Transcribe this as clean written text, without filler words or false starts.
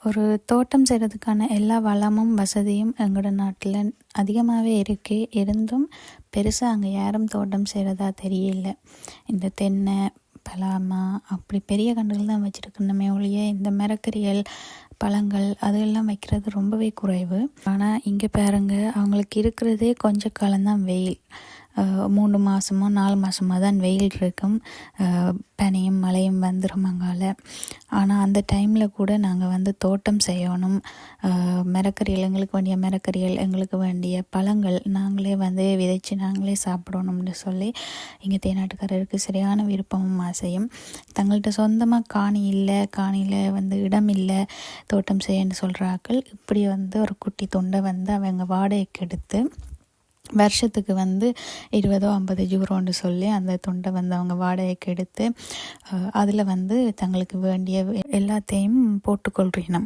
ஒரு தோட்டம் செய்கிறதுக்கான எல்லா வளமும் வசதியும் எங்களோட நாட்டில் அதிகமாகவே இருந்தும் பெருசாக அங்கே யாரும் தோட்டம் செய்கிறதா தெரியல. இந்த தென்னை, பலாமா அப்படி பெரிய கன்றுகள் தான் வச்சுருக்கணுமே ஒழிய இந்த மரக்கறிகள், பழங்கள் அதெல்லாம் வைக்கிறது ரொம்பவே குறைவு. ஆனால் இங்கே பாருங்க, அவங்களுக்கு இருக்கிறதே கொஞ்ச காலம்தான் வெயில். 3 மாதமோ 4 மாதமோ தான் வெயில் இருக்கும். பனியும் மழையும் வந்துடும் அங்கால. ஆனால் அந்த டைமில் கூட நாங்கள் தோட்டம் செய்யணும். மரக்கறிகள், எங்களுக்கு வேண்டிய மரக்கறிகள், எங்களுக்கு வேண்டிய பழங்கள் நாங்களே விதைச்சி நாங்களே சாப்பிடணும்னு சொல்லி இங்கே தேனாட்டுக்காரருக்கு சரியான விருப்பமும் ஆசையும். தங்கள்கிட்ட சொந்தமாக காணி இல்லை, காணியில் இடம் இல்லை தோட்டம் செய்யன்னு சொல்கிறாக்கள் இப்படி ஒரு குட்டி தொண்டை அவங்க வாடகைக்கு எடுத்து வருஷத்துக்கு 20-50 யூரோன்னு சொல்லி அந்த தொண்டை அவங்க வாடகைக்கு எடுத்து அதில் தங்களுக்கு வேண்டிய எல்லாத்தையும் போட்டுக்கொள்கிறோம்.